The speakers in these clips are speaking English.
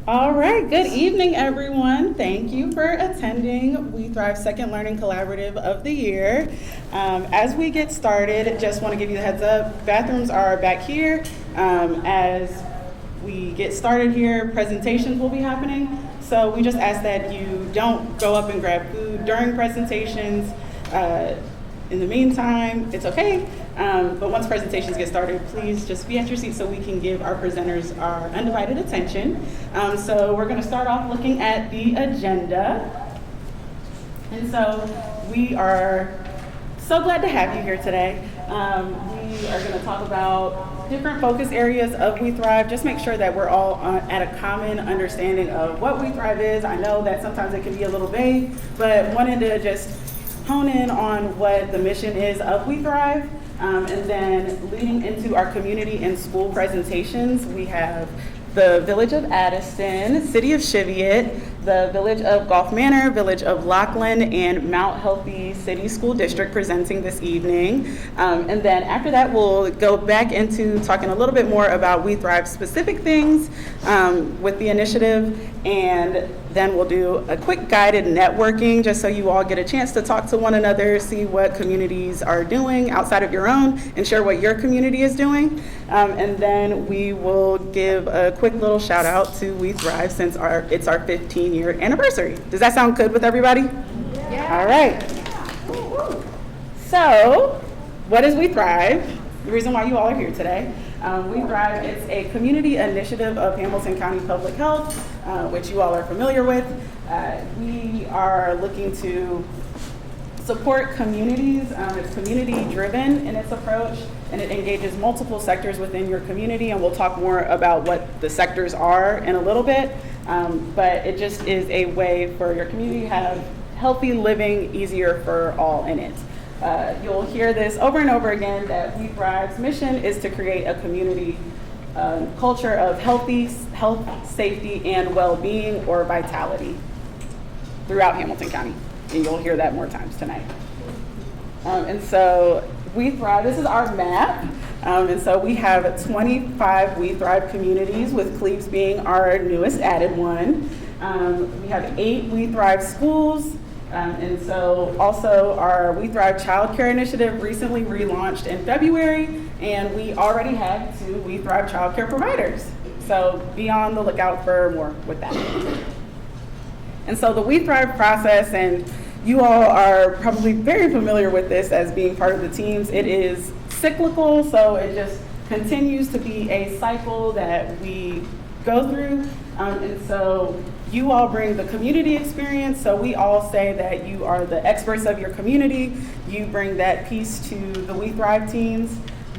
All right, good evening, everyone. Thank you for attending We Thrive Second Learning Collaborative of the Year. As we get started, just want to give you the heads up, bathrooms are back here. As we get started here, presentations will be happening. So we just ask that you don't go up and grab food during presentations. In the meantime, it's okay. But once presentations get started, please just be at your seat so we can give our presenters our undivided attention. So we're going to start off looking at the agenda. And so we are so glad to have you here today. We are going to talk about different focus areas of We Thrive. Just make sure that we're all at a common understanding of what We Thrive is. I know that sometimes it can be a little vague, but wanted to just hone in on what the mission is of We Thrive. And then leading into our community and school presentations, we have the Village of Addison, City of Cheviot, the Village of Gulf Manor, Village of Lockland, and Mount Healthy City School District presenting this evening. And then after that, we'll go back into talking a little bit more about We Thrive specific things with the initiative, and then we'll do a quick guided networking just so you all get a chance to talk to one another, see what communities are doing outside of your own, and share what your community is doing. And then we will give a quick little shout out to We Thrive since it's our 15-year anniversary. Does that sound good with everybody? Yeah. All right. So, what is We Thrive? The reason why you all are here today. We Thrive, it's a community initiative of Hamilton County Public Health, which you all are familiar with. We are looking to support communities. It's community driven in its approach, and it engages multiple sectors within your community, and we'll talk more about what the sectors are in a little bit. But it just is a way for your community to have healthy living easier for all in it. You'll hear this over and over again that We Thrive's mission is to create a community culture of health, safety, and well-being or vitality throughout Hamilton County. And you'll hear that more times tonight. And so We Thrive, this is our map. And so we have 25 We Thrive communities, with Cleves being our newest added one. We have 8 We Thrive schools. And so also our We Thrive Child Care Initiative recently relaunched in February, and we already have 2 We Thrive Child Care providers. So be on the lookout for more with that. And so the We Thrive process, and you all are probably very familiar with this as being part of the teams, it is cyclical, so it just continues to be a cycle that we go through. And so you all bring the community experience, so we all say that you are the experts of your community. You bring that piece to the We Thrive teams.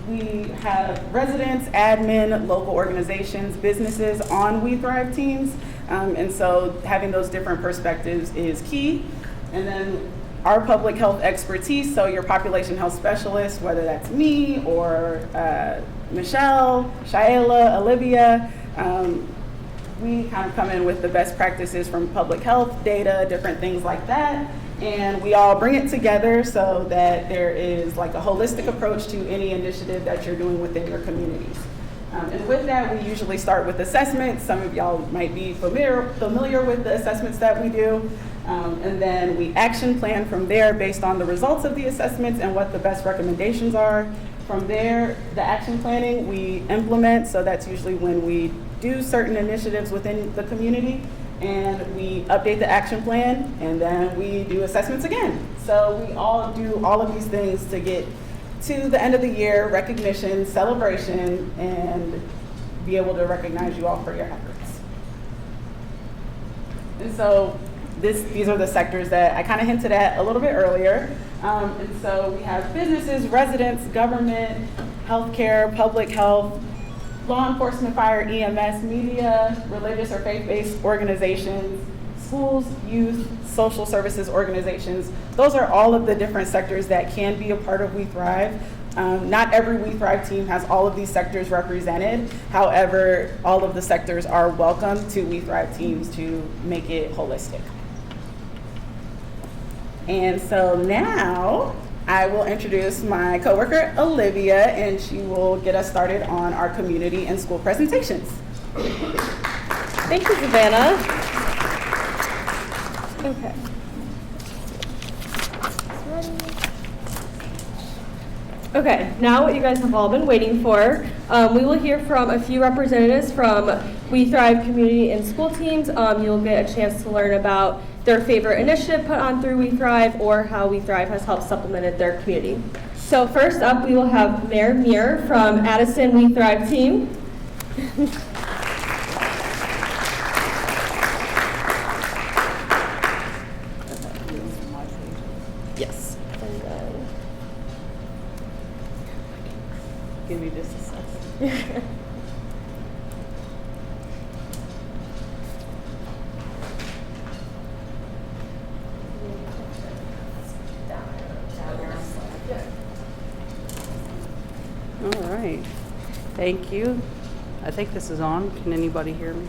We have residents, admin, local organizations, businesses on We Thrive teams. And so having those different perspectives is key. And then our public health expertise, so your population health specialist, whether that's me or Michelle, Shaela, Olivia, we kind of come in with the best practices from public health data, different things like that, and we all bring it together so that there is like a holistic approach to any initiative that you're doing within your communities. And with that, we usually start with assessments. Some of y'all might be familiar with the assessments that we do. And then we action plan from there based on the results of the assessments and what the best recommendations are. From there, the action planning we implement, so that's usually when we do certain initiatives within the community, and we update the action plan, and then we do assessments again. So we all do all of these things to get to the end of the year, recognition, celebration, and be able to recognize you all for your efforts. And so these are the sectors that I kind of hinted at a little bit earlier. And so we have businesses, residents, government, healthcare, public health, law enforcement, fire, EMS, media, religious or faith-based organizations, schools, youth, social services organizations. Those are all of the different sectors that can be a part of We Thrive. Not every We Thrive team has all of these sectors represented. However, all of the sectors are welcome to We Thrive teams to make it holistic. And so now I will introduce my coworker, Olivia, and she will get us started on our community and school presentations. Thank you, Savannah. Okay. Okay, now what you guys have all been waiting for, we will hear from a few representatives from We Thrive community and school teams. You'll get a chance to learn about their favorite initiative put on through We Thrive or how We Thrive has helped supplemented their community. So first up, we will have Mayor Muir from Addison We Thrive team. Yes. And then Give me just a second. All right. Thank you. I think this is on. Can anybody hear me?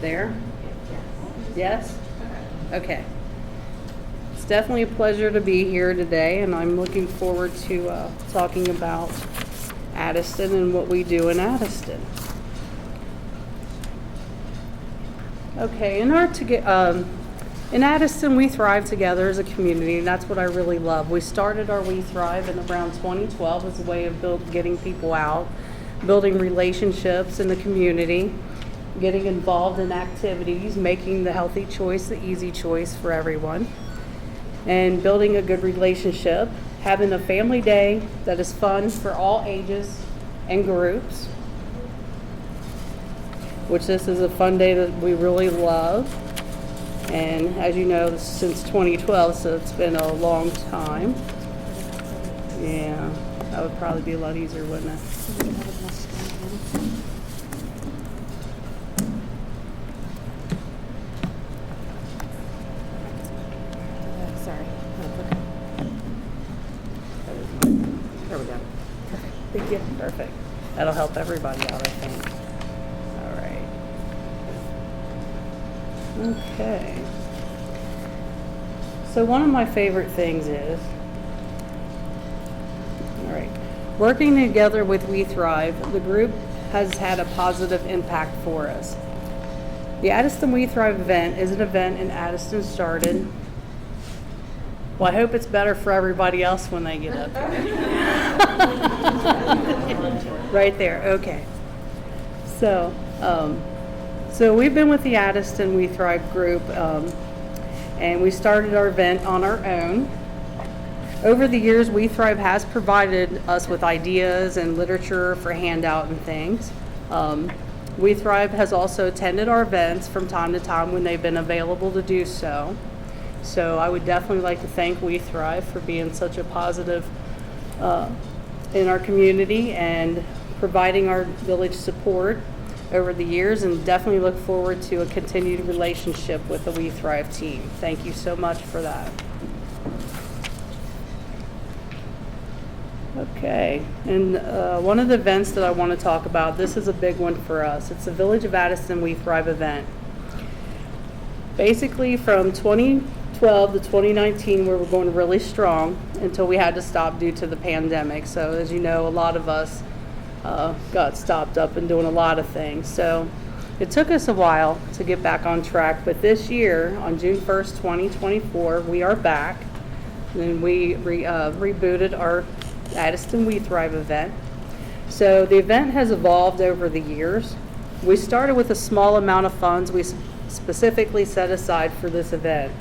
There? Yes? Okay. It's definitely a pleasure to be here today, and I'm looking forward to talking about Addison and what we do in Addison. Okay, in Addison, we thrive together as a community, and that's what I really love. We started our We Thrive in around 2012 as a way of getting people out, building relationships in the community, getting involved in activities, making the healthy choice the easy choice for everyone, and building a good relationship, having a family day that is fun for all ages and groups, which this is a fun day that we really love. And as you know, this is since 2012, so it's been a long time. Yeah, that would probably be a lot easier, wouldn't it? sorry. There we go. Perfect. Thank you. Perfect. That'll help everybody out, I think. All right. Okay. So one of my favorite things is, all right, working together with We Thrive, the group has had a positive impact for us. The Addison We Thrive event is an event in Addison started. Well, I hope it's better for everybody else when they get up here. Right there, okay. So we've been with the Addison We Thrive group, and we started our event on our own. Over the years, We Thrive has provided us with ideas and literature for handout and things. We Thrive has also attended our events from time to time when they've been available to do so. So I would definitely like to thank We Thrive for being such a positive in our community and providing our village support over the years, and definitely look forward to a continued relationship with the We Thrive team. Thank you so much for that. Okay, and one of the events that I want to talk about, this is a big one for us. It's the Village of Addison We Thrive event. Basically from 2012 to 2019, we were going really strong until we had to stop due to the pandemic. So as you know, a lot of us got stopped up and doing a lot of things. So it took us a while to get back on track, but this year, on June 1st, 2024, we are back. And we rebooted our Addison We Thrive event. So the event has evolved over the years. We started with a small amount of funds we specifically set aside for this event.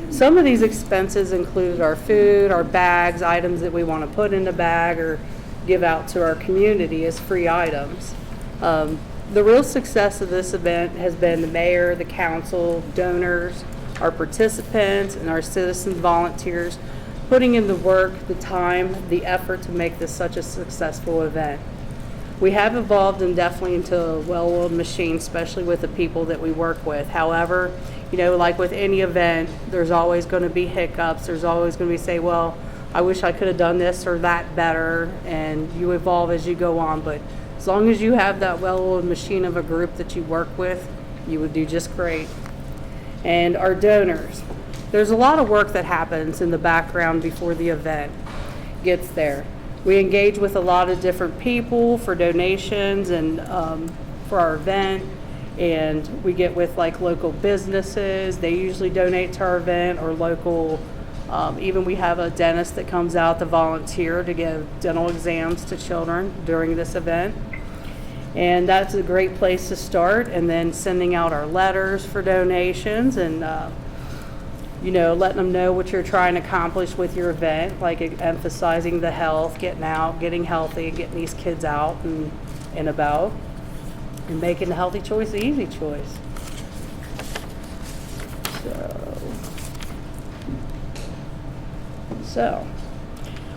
Some of these expenses include our food, our bags, items that we want to put in a bag or give out to our community as free items. The real success of this event has been the mayor, the council, donors, our participants, and our citizen volunteers putting in the work, the time, the effort to make this such a successful event. We have evolved and definitely into a well-oiled machine, especially with the people that we work with. However, you know, like with any event, there's always going to be hiccups. There's always going to be say, well, I wish I could have done this or that better, and you evolve as you go on. But as long as you have that well-oiled machine of a group that you work with, you would do just great. And our donors. There's a lot of work that happens in the background before the event gets there. We engage with a lot of different people for donations and for our event. And we get with like local businesses. They usually donate to our event, or local, even we have a dentist that comes out to volunteer to give dental exams to children during this event. And that's a great place to start. And then sending out our letters for donations, and letting them know what you're trying to accomplish with your event, like emphasizing the health, getting out, getting healthy, getting these kids out and about, and making the healthy choice the easy choice. So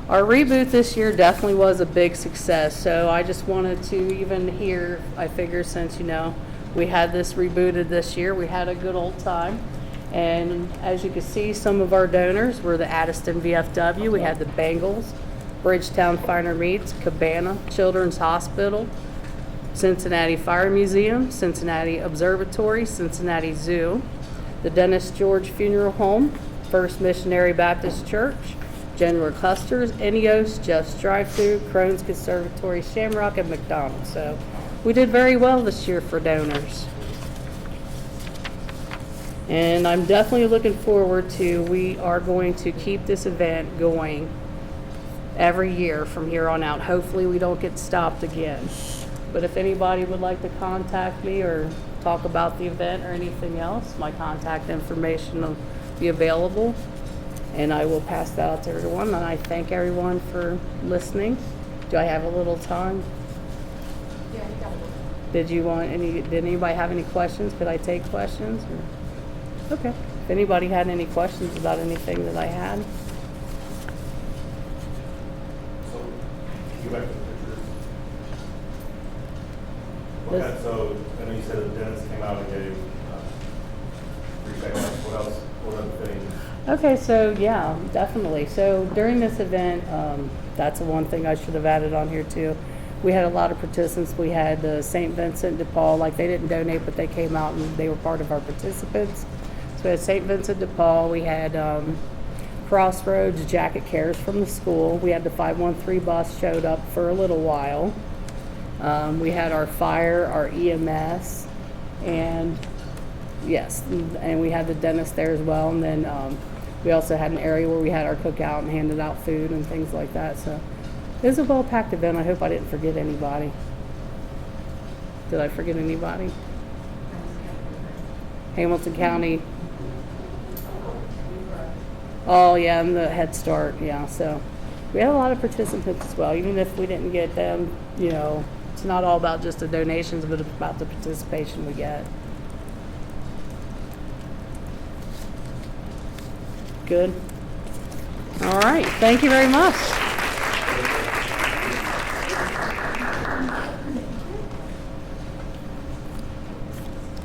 our reboot this year definitely was a big success. So I just wanted to even hear, I figure since, we had this rebooted this year, we had a good old time. And as you can see, some of our donors were the Addiston VFW, we had the Bengals, Bridgetown Finer Meats, Cabana Children's Hospital, Cincinnati Fire Museum, Cincinnati Observatory, Cincinnati Zoo, the Dennis George Funeral Home, First Missionary Baptist Church, General Custer's, Enios, Jeff's Drive-Thru, Crohn's Conservatory, Shamrock, and McDonald's. So we did very well this year for donors. And I'm definitely looking forward to, we are going to keep this event going every year from here on out. Hopefully we don't get stopped again. But if anybody would like to contact me or talk about the event or anything else, my contact information will be available. And I will pass that out to everyone. And I thank everyone for listening. Do I have a little time? Yeah, you got it. Did anybody have any questions? Could I take questions? Okay. If anybody had any questions about anything that I had. So, can you go back to the pictures? This- So, I know you said the dentist came out and gave free check-ups. What else? What other things? Okay, so yeah, definitely. So during this event, that's the one thing I should have added on here too. We had a lot of participants. We had St. Vincent de Paul, like they didn't donate, but they came out and they were part of our participants. So we had St. Vincent de Paul. We had Crossroads Jacket Cares from the school. We had the 513 bus showed up for a little while. We had our fire, our EMS, and yes, and we had the dentist there as well. And then we also had an area where we had our cookout and handed out food and things like that. So it was a well-packed event. I hope I didn't forget anybody. Did I forget anybody? Hamilton County. Oh yeah, and the Head Start. Yeah, so we had a lot of participants as well. Even if we didn't get them, it's not all about just the donations, but about the participation we get. Good. All right. Thank you very much.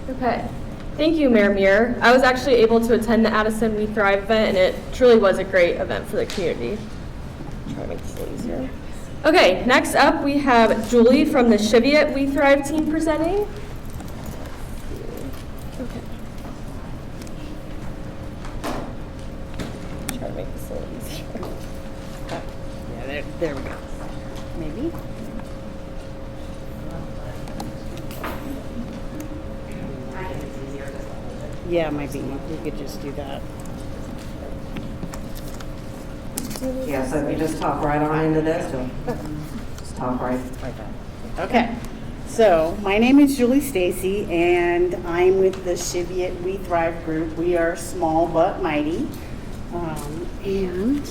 Okay. Thank you, Mayor Muir. I was actually able to attend the Addison We Thrive event, and it truly was a great event for the community. Try to make this a little easier. Okay, next up we have Julie from the Cheviot We Thrive team presenting. Okay. Try to make this a little easier. Yeah, there we go. Maybe. Yeah, maybe we could just do that. Yeah, so if you just talk right on into this, you'll just talk right there. Okay, so my name is Julie Stacy, and I'm with the Cheviot We Thrive group. We are small but mighty, and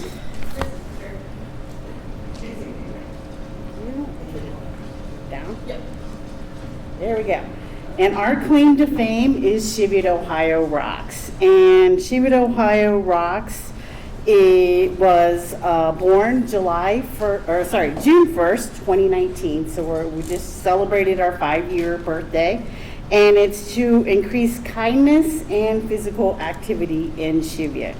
down. Yep. There we go. And our claim to fame is Cheviot, Ohio Rocks. And Cheviot, Ohio Rocks, it was born June 1st, 2019. So we just celebrated our 5-year birthday. And it's to increase kindness and physical activity in Cheviot.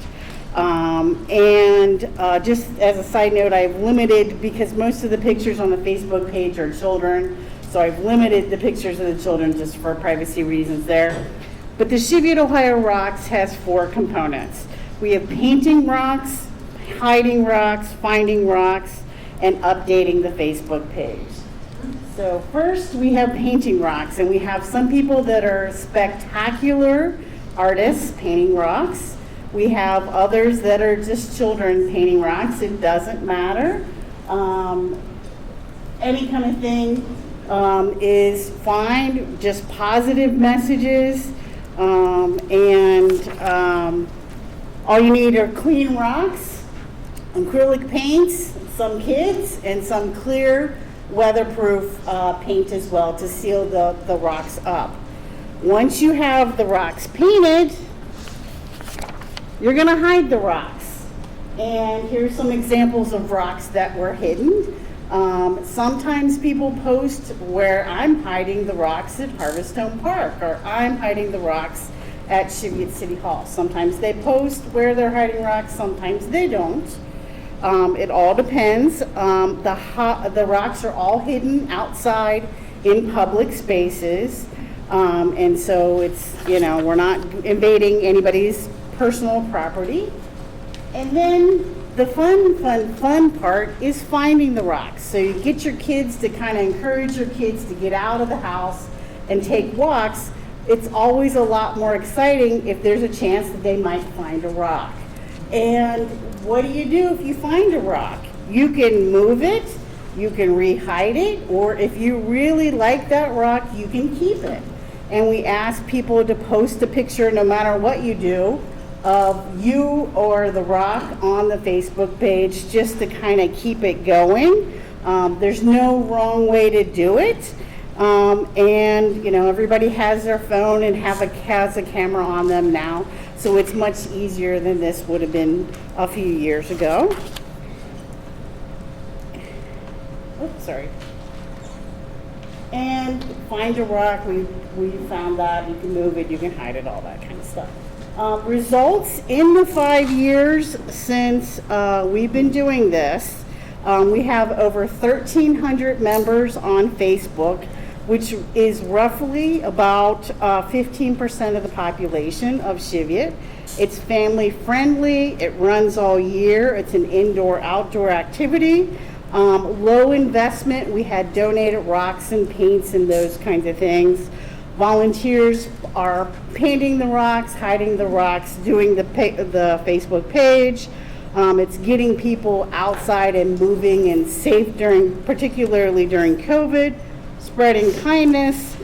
Just as a side note, I've limited, because most of the pictures on the Facebook page are children, so I've limited the pictures of the children just for privacy reasons there. But the Cheviot, Ohio Rocks has 4 components. We have painting rocks, hiding rocks, finding rocks, and updating the Facebook page. So first, we have painting rocks, and we have some people that are spectacular artists painting rocks. We have others that are just children painting rocks. It doesn't matter. Any kind of thing is fine, just positive messages. All you need are clean rocks, acrylic paints, some kids, and some clear weatherproof paint as well to seal the rocks up. Once you have the rocks painted, you're gonna hide the rocks. And here's some examples of rocks that were hidden. Sometimes people post where I'm hiding the rocks at Harvest Home Park, or I'm hiding the rocks at Cheviot City Hall. Sometimes they post where they're hiding rocks, sometimes they don't. It all depends. The rocks are all hidden outside in public spaces. And so it's, we're not invading anybody's personal property. And then the fun part is finding the rocks. So you get your kids to kind of encourage your kids to get out of the house and take walks. It's always a lot more exciting if there's a chance that they might find a rock. And what do you do if you find a rock? You can move it, you can re-hide it, or if you really like that rock, you can keep it. And we ask people to post a picture, no matter what you do, of you or the rock on the Facebook page, just to kind of keep it going. There's no wrong way to do it. And everybody has their phone and has a camera on them now, so it's much easier than this would have been a few years ago. Oops, sorry. And find a rock, we found that, you can move it, you can hide it, all that kind of stuff. Results in the 5 years since we've been doing this, we have over 1,300 members on Facebook, which is roughly about 15% of the population of Cheviot. It's family friendly, it runs all year, it's an indoor-outdoor activity. Low investment, we had donated rocks and paints and those kinds of things. Volunteers are painting the rocks, hiding the rocks, doing the Facebook page. It's getting people outside and moving and safe particularly during COVID, spreading kindness.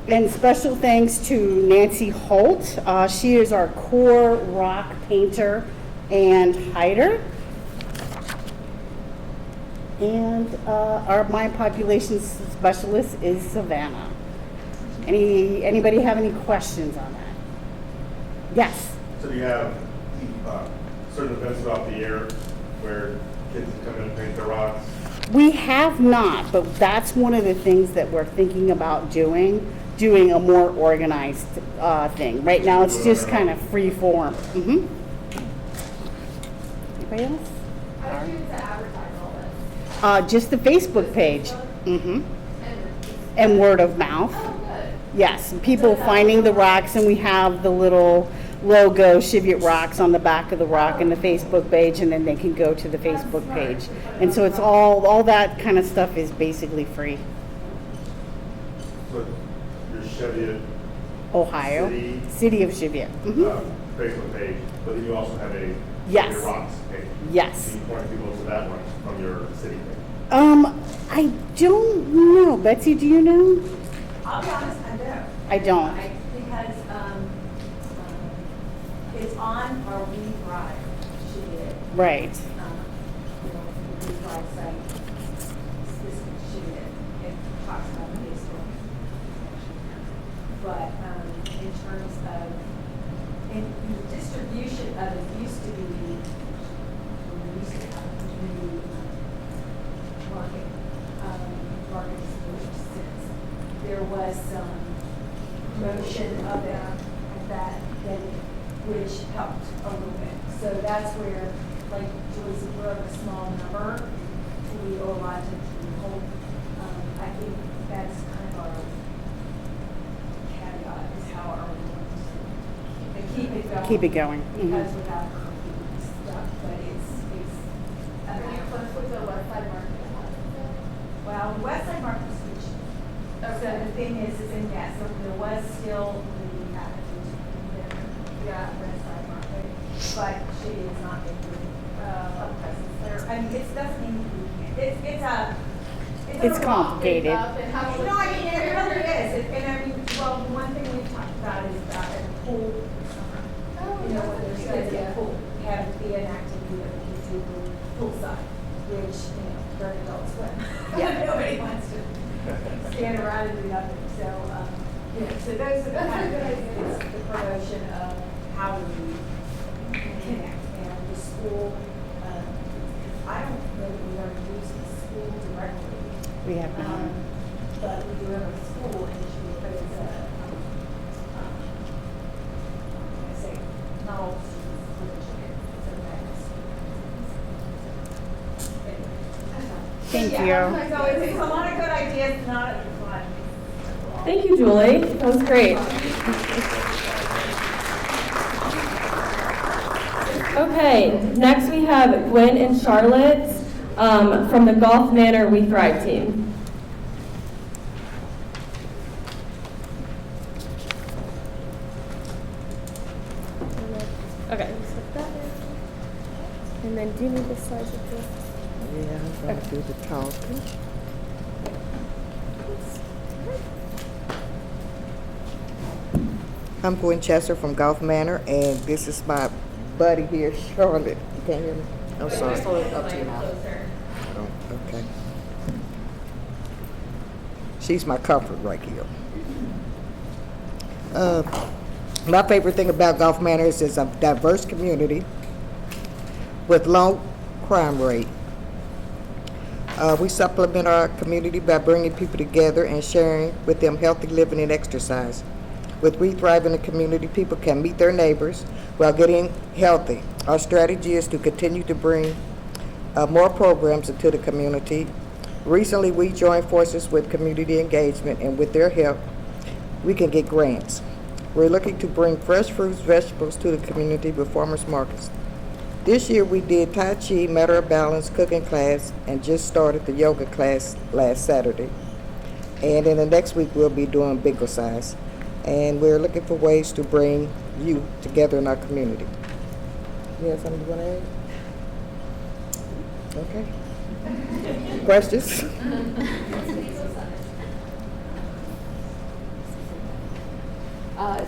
And special thanks to Nancy Holt. She is our core rock painter and hider. And my population specialist is Savannah. Anybody have any questions on that? Yes. So do you have certain events throughout the year where kids come in and paint their rocks? We have not, but that's one of the things that we're thinking about doing a more organized thing. Right now, it's just kind of free form. Mm-hmm. Anybody else? How do you use to advertise all this? Just the Facebook page. Mm-hmm. And word of mouth. Oh, good. Yes, people finding the rocks, and we have the little logo, Cheviot Rocks, on the back of the rock and the Facebook page, and then they can go to the Facebook page. And so it's all that kind of stuff is basically free. So your Cheviot Ohio, City of Cheviot. Mm-hmm. Facebook page, but then you also have a Yes. Cheviot Rocks page. Yes. Can you point people to that one from your city page? I don't know. Betsy, do you know? I'll be honest, I don't. I don't. Because it's on our We Thrive sheet. Right. The We Thrive site, specific sheet, it talks about the Facebook. But in terms of, the distribution of it used to be, when we used to have a community market solutions, there was some promotion of that which helped a little bit. So that's where, like Joyce, if we're a small number, we owe a lot to the whole. I think that's kind of our caveat, is how are we going to keep it going. Keep it going. Because without stuff, but it's. Are you close with the West Side Market? Well, the West Side Market is switching. So the thing is in yes, so there was still the attitude there, yeah, West Side Market, but she is not making a presence there. I mean, it doesn't mean It's complicated. No, I mean, it really is. And I mean, well, the one thing we've talked about is about a pool summer. You know, when there's going to be a pool, have to be an activity that we can do poolside, which, you know, during adult swim. Nobody wants to stand around and do nothing. So, you know, so those are the kind of things, the promotion of how we connect. And the school, I don't know that we ever use the school directly. We have not. But we do have a school issue, but it's I say, not all students, it's a Thank you. So it's a lot of good ideas, not a lot. Thank you, Julie. That was great. Okay, next we have Gwen and Charlotte from the Golf Manor We Thrive team. Okay. And then do you need the slides of this? Yeah, I'm gonna do the talking. I'm Gwen Chester from Golf Manor, and this is my buddy here, Charlotte. You can't hear me? I'm sorry. Up to you now. Oh, okay. She's my comfort right here. My favorite thing about Golf Manor is it's a diverse community with low crime rate. We supplement our community by bringing people together and sharing with them healthy living and exercise. With We Thrive in the community, people can meet their neighbors while getting healthy. Our strategy is to continue to bring more programs into the community. Recently, we joined forces with community engagement, and with their help, we can get grants. We're looking to bring fresh fruits, vegetables to the community with farmers markets. This year, we did Tai Chi, Matter of Balance, cooking class, and just started the yoga class last Saturday. And in the next week, we'll be doing bingo size. And we're looking for ways to bring you together in our community. You have something you want to add? Okay. Questions?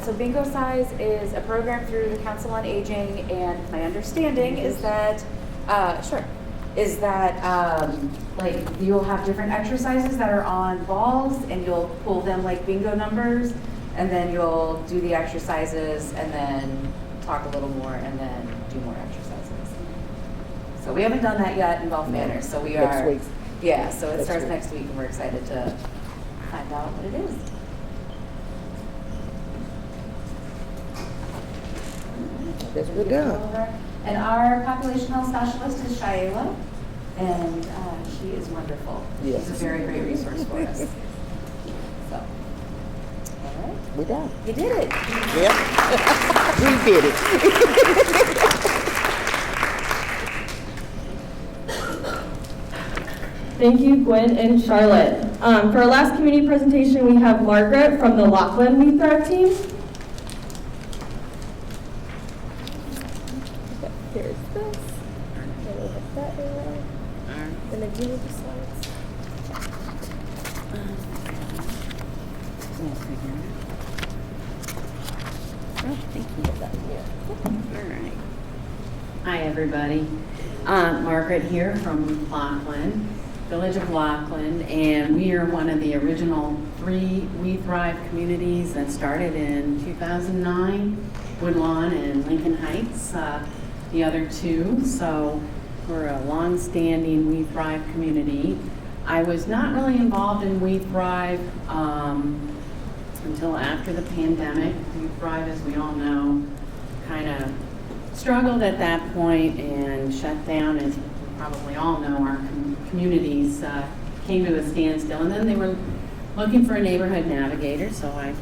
So Bingo Size is a program through the Council on Aging, and my understanding is that, like you'll have different exercises that are on balls, and you'll pull them like bingo numbers, and then you'll do the exercises, and then talk a little more, and then do more exercises. So we haven't done that yet in Golf Manor, so we are. Next week. Yeah, so it Next starts week. next week, and we're excited to find out what it is. I guess we're done. And our population health specialist is Shaila, and she is wonderful. Yes. She's a very great resource for us. So, all right. We're done. You did it. Yep. We did it. Thank you, Gwen and Charlotte. For our last community presentation, we have Margaret from the Laughlin We Thrive team. Here's this. And we'll hit that arrow. And then do you need the slides? All right. Hi, everybody. Margaret here from Laughlin, Village of Laughlin, and we are one of the original 3 We Thrive communities that started in 2009, Woodlawn and Lincoln Heights, the other 2. So we're a long-standing We Thrive community. I was not really involved in We Thrive until after the pandemic. We Thrive, as we all know, kind of struggled at that point and shut down. As we probably all know, our communities came to a standstill, and then they were looking for a neighborhood navigator, so I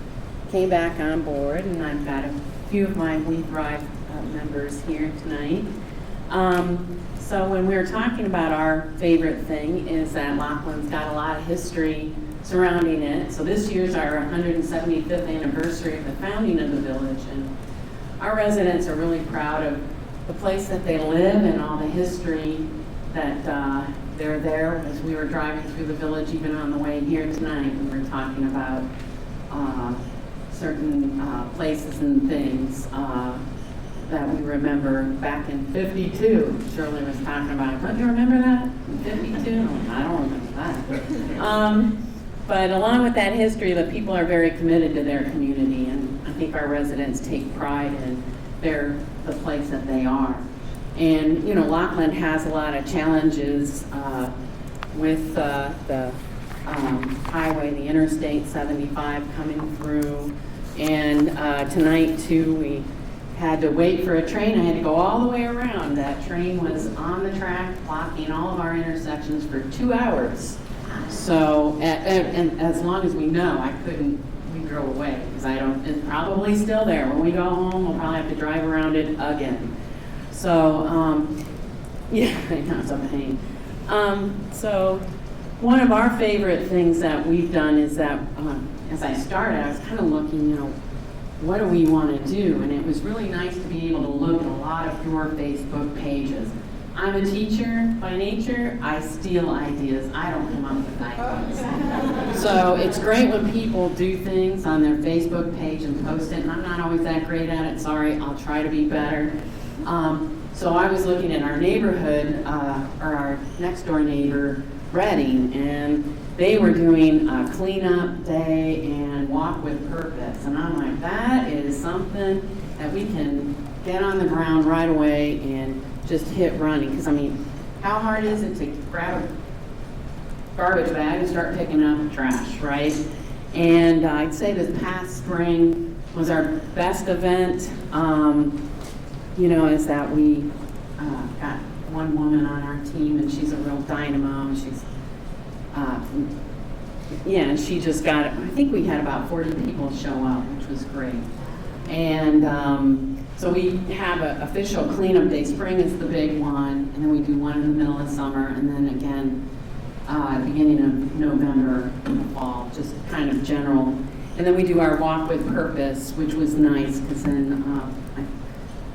came back on board, and I've got a few of my We Thrive members here tonight. So when we were talking about our favorite thing is that Laughlin's got a lot of history surrounding it. So this year's our 175th anniversary of the founding of the village, and our residents are really proud of the place that they live and all the history that they're there. As we were driving through the village, even on the way here tonight, we were talking about certain places and things that we remember back in 52. Shirley was talking about, don't you remember that? In 52? I don't remember that. But along with that history, the people are very committed to their community, and I think our residents take pride in the place that they are. And, you know, Lockland has a lot of challenges with the highway, the Interstate 75 coming through. And tonight, too, we had to wait for a train. I had to go all the way around. That train was on the track, blocking all of our intersections for 2 hours. So, and as long as we know, we drove away, because it's probably still there. When we go home, we'll probably have to drive around it again. So, yeah, I know, it's a pain. So, one of our favorite things that we've done is that, as I started, I was kind of looking, you know, what do we want to do? And it was really nice to be able to look at a lot of your Facebook pages. I'm a teacher by nature. I steal ideas. I don't come up with ideas. So it's great when people do things on their Facebook page and post it, and I'm not always that great at it. Sorry, I'll try to be better. So I was looking at our neighborhood, or our next door neighbor, Reading, and they were doing a cleanup day and walk with purpose. And I'm like, that is something that we can get on the ground right away and just hit running. Because I mean, how hard is it to grab a garbage bag and start picking up trash, right? And I'd say this past spring was our best event. You know, is that we got one woman on our team, and she's a real dynamo. She's, and she just got it. I think we had about 40 people show up, which was great. And so we have an official cleanup day. Spring is the big one, and then we do one in the middle of summer, and then again beginning of November in the fall, just kind of general. And then we do our walk with purpose, which was nice, because then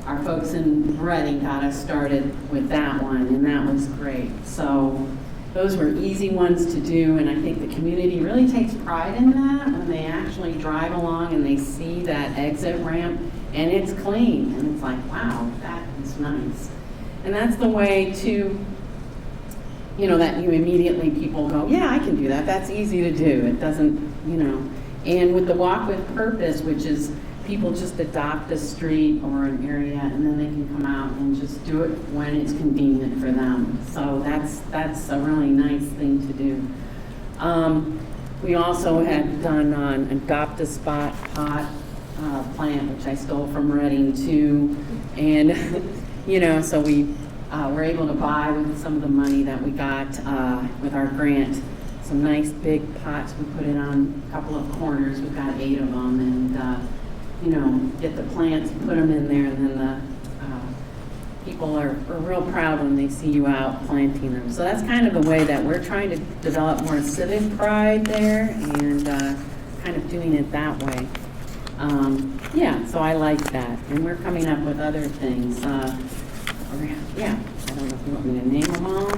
our folks in Reading got us started with that one, and that was great. So those were easy ones to do, and I think the community really takes pride in that when they actually drive along and they see that exit ramp and it's clean, and it's like, wow, that is nice. And that's the way to, you know, that you immediately people go, yeah, I can do that. That's easy to do. It doesn't, you know. And with the walk with purpose, which is people just adopt a street or an area, and then they can come out and just do it when it's convenient for them. So that's a really nice thing to do. We also had done an Adopt a Spot pot plant, which I stole from Reading too. And, you know, so we were able to buy with some of the money that we got with our grant some nice big pots. We put it on a couple of corners. We've got 8 of them, and you know, get the plants, put them in there, and then the people are real proud when they see you out planting them. So that's kind of the way that we're trying to develop more civic pride there, and kind of doing it that way. Yeah, so I like that. And we're coming up with other things. Yeah, I don't know if you want me to name them all,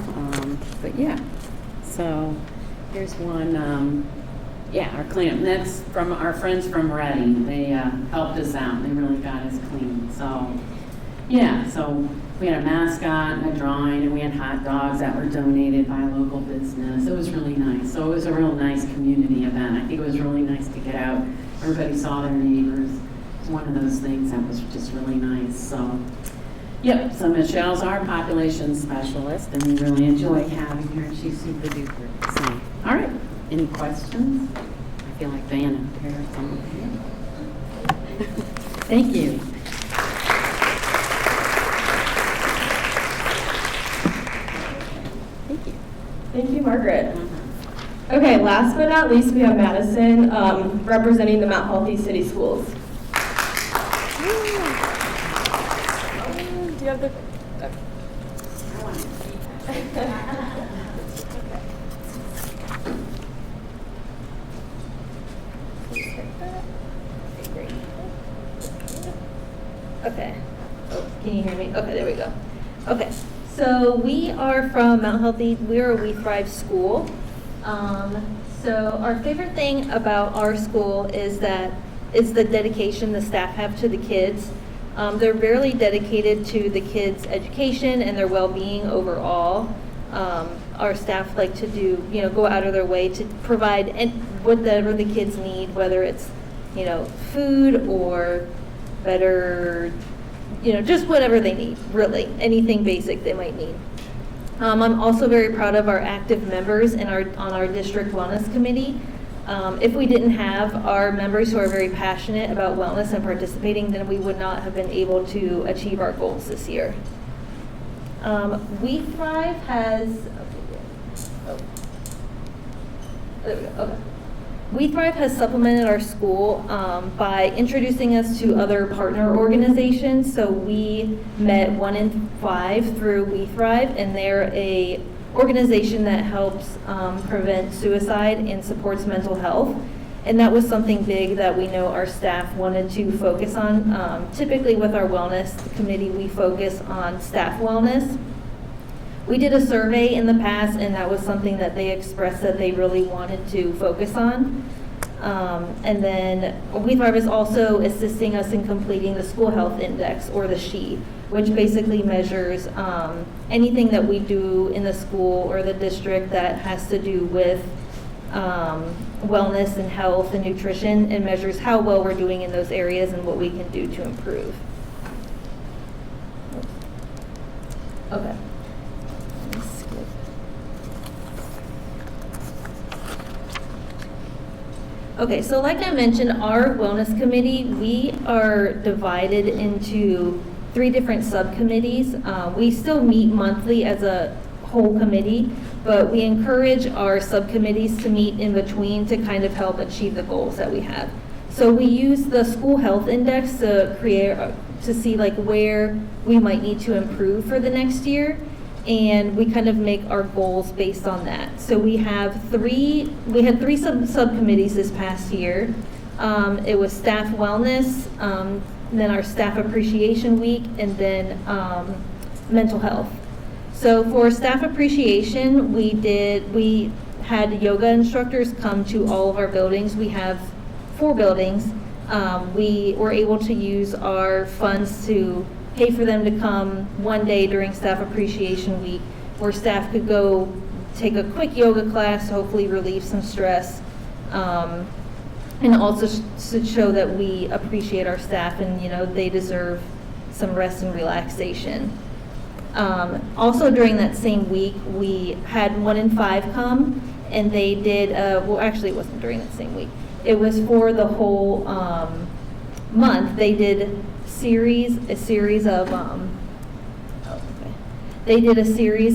but yeah. So here's one. Yeah, our cleanup. And that's from our friends from Reading. They helped us out. They really got us clean. So, yeah, so we had a mascot and a drawing, and we had hot dogs that were donated by a local business. It was really nice. So it was a real nice community event. I think it was really nice to get out. Everybody saw their neighbors. It's one of those things that was just really nice. So, yep, so Michelle's our population specialist, and we really enjoy having her. She's super duper. So, all right. Any questions? I feel like Vanna there. Thank you. Thank you. Thank you, Margaret. Okay, last but not least, we have Madison representing the Mount Healthy City Schools. Do you have the... Okay. Oh, can you hear me? Okay, there we go. Okay, so we are from Mount Healthy. We're a We Thrive school. So our favorite thing about our school is the dedication the staff have to the kids. They're very dedicated to the kids' education and their well-being overall. Our staff like to do, go out of their way to provide whatever the kids need, whether it's, food or better, just whatever they need, really, anything basic they might need. I'm also very proud of our active members on our district wellness committee. If we didn't have our members who are very passionate about wellness and participating, then we would not have been able to achieve our goals this year. We Thrive has, there we go, okay. We Thrive has supplemented our school by introducing us to other partner organizations. So we met 1 in 5 through We Thrive, and they're a organization that helps prevent suicide and supports mental health. And that was something big that we know our staff wanted to focus on. Typically with our wellness committee, we focus on staff wellness. We did a survey in the past, and that was something that they expressed that they really wanted to focus on. And then We Thrive is also assisting us in completing the School Health Index, or the SHE, which basically measures anything that we do in the school or the district that has to do with wellness and health and nutrition, and measures how well we're doing in those areas and what we can do to improve. Okay. Okay, so like I mentioned, our wellness committee, we are divided into 3 different subcommittees. We still meet monthly as a whole committee, but we encourage our subcommittees to meet in between to kind of help achieve the goals that we have. So we use the School Health Index to see like where we might need to improve for the next year, and we kind of make our goals based on that. So we had 3 subcommittees this past year. It was staff wellness, then our staff appreciation week, and then mental health. So for staff appreciation, we had yoga instructors come to all of our buildings. We have 4 buildings. We were able to use our funds to pay for them to come one day during Staff Appreciation Week, where staff could go take a quick yoga class, hopefully relieve some stress, and also to show that we appreciate our staff and they deserve some rest and relaxation. Also during that same week, we had 1 in 5 come, and they did, well actually it wasn't during that same week, it was for the whole month. They did a series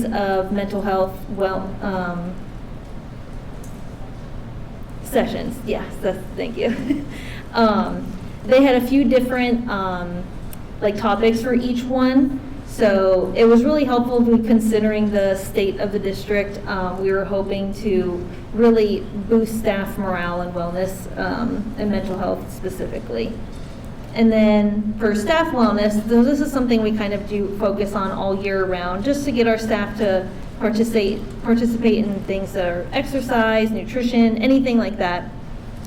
of mental health sessions. Yes, thank you. They had a few different topics for each one. So it was really helpful considering the state of the district. We were hoping to really boost staff morale and wellness and mental health specifically. And then for staff wellness, this is something we kind of do focus on all year round, just to get our staff to participate in things that are exercise, nutrition, anything like that.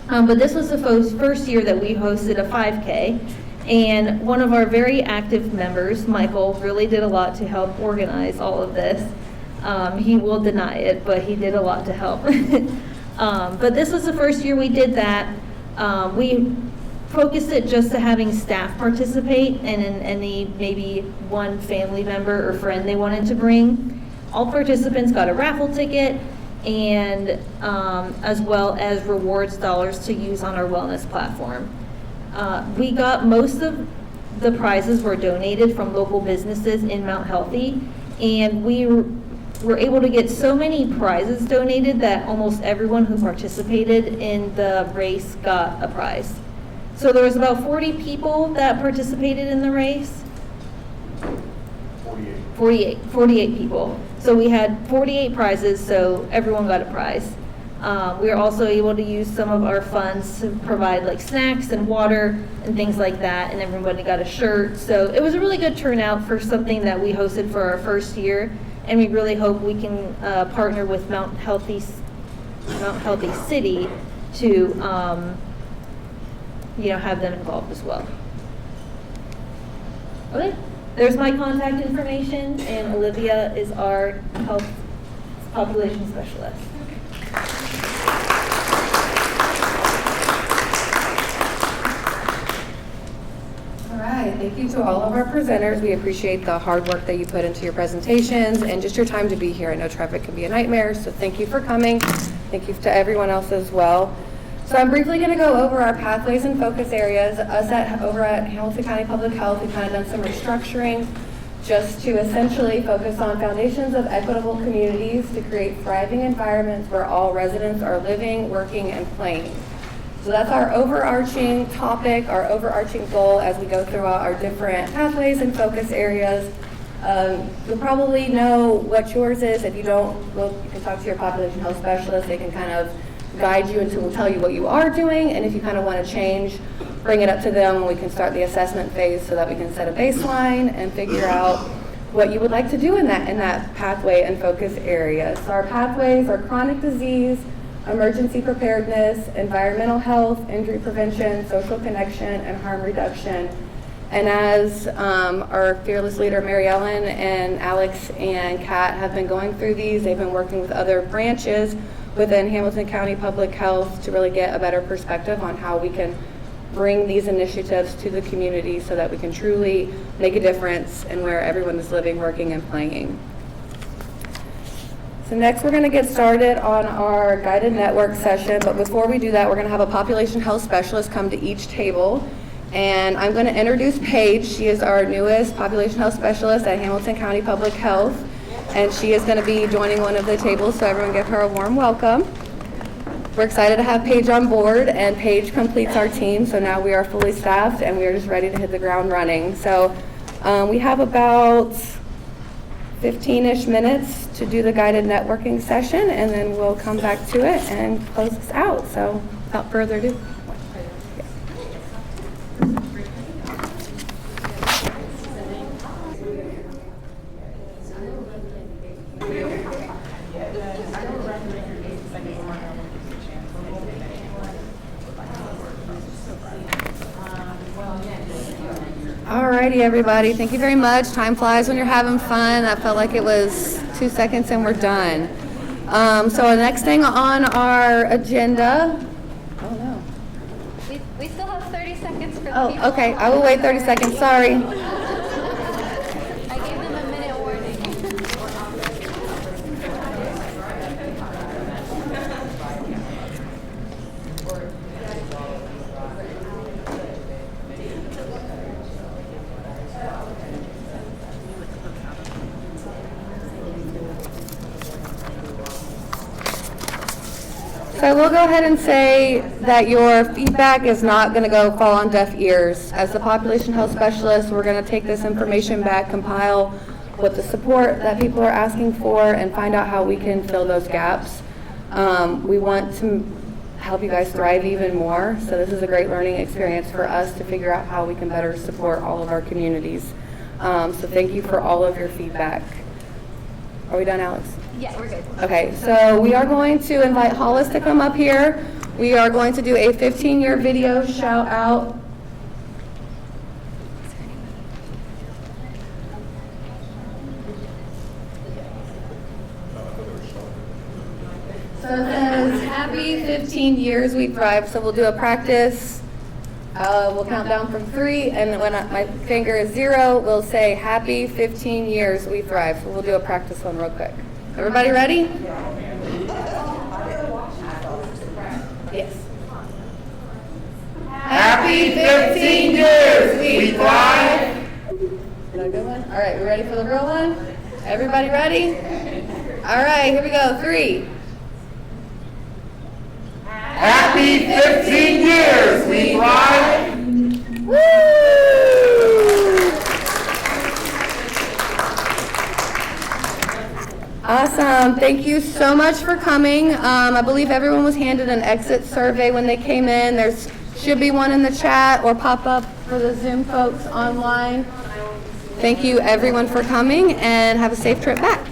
But this was the first year that we hosted a 5K. And one of our very active members, Michael, really did a lot to help organize all of this. He will deny it, but he did a lot to help. But this was the first year we did that. We focused it just to having staff participate, and in any maybe one family member or friend they wanted to bring. All participants got a raffle ticket, and as well as rewards dollars to use on our wellness platform. We got most of the prizes were donated from local businesses in Mount Healthy, and we were able to get so many prizes donated that almost everyone who participated in the race got a prize. So there was about 40 people that participated in the race. 48 people. So we had 48 prizes, so everyone got a prize. We were also able to use some of our funds to provide like snacks and water and things like that, and everybody got a shirt. So it was a really good turnout for something that we hosted for our first year, and we really hope we can partner with Mount Healthy City to have them involved as well. Okay, there's my contact information, and Olivia is our health population specialist. All right, thank you to all of our presenters. We appreciate the hard work that you put into your presentations and just your time to be here. I know traffic can be a nightmare, so thank you for coming. Thank you to everyone else as well. So I'm briefly going to go over our pathways and focus areas. Over at Hamilton County Public Health, we've kind of done some restructuring just to essentially focus on foundations of equitable communities to create thriving environments where all residents are living, working, and playing. So that's our overarching topic, our overarching goal as we go throughout our different pathways and focus areas. You'll probably know what yours is. If you don't, well, you can talk to your population health specialist. They can kind of guide you and will tell you what you are doing. And if you kind of want to change, bring it up to them and we can start the assessment phase so that we can set a baseline and figure out what you would like to do in that pathway and focus area. So our pathways are chronic disease, emergency preparedness, environmental health, injury prevention, social connection, and harm reduction. And as our fearless leader, Mary Ellen, and Alex and Kat have been going through these, they've been working with other branches within Hamilton County Public Health to really get a better perspective on how we can bring these initiatives to the community so that we can truly make a difference in where everyone is living, working, and playing. So next we're going to get started on our guided network session, but before we do that, we're going to have a population health specialist come to each table. And I'm going to introduce Paige. She is our newest population health specialist at Hamilton County Public Health, and she is going to be joining one of the tables, so everyone give her a warm welcome. We're excited to have Paige on board, and Paige completes our team, so now we are fully staffed and we are just ready to hit the ground running. So we have about 15-ish minutes to do the guided networking session, and then we'll come back to it and close this out. So without further ado. Alrighty, everybody. Thank you very much. Time flies when you're having fun. I felt like it was 2 seconds and we're done. So the next thing on our agenda. Oh no. We still have 30 seconds for the people. Oh, okay. I will wait 30 seconds. Sorry. I gave them a minute warning. So I will go ahead and say that your feedback is not going to go fall on deaf ears. As the population health specialist, we're going to take this information back, compile what the support that people are asking for, and find out how we can fill those gaps. We want to help you guys thrive even more, so this is a great learning experience for us to figure out how we can better support all of our communities. So thank you for all of your feedback. Are we done, Alex? Yeah, we're good. Okay, so we are going to invite Hollis to come up here. We are going to do a 15-year video shout out. So it says, happy 15 years we thrive. So we'll do a practice. We'll count down from 3, and when my finger is 0, we'll say happy 15 years we thrive. So we'll do a practice one real quick. Everybody ready? Yes. Happy 15 years we thrive. Is that a good one? All right, we ready for the real one? Everybody ready? All right, here we go. 3. Happy 15 years we thrive. Woo! Awesome. Thank you so much for coming. I believe everyone was handed an exit survey when they came in. There's should be one in the chat or pop up for the Zoom folks online. Thank you everyone for coming and have a safe trip back.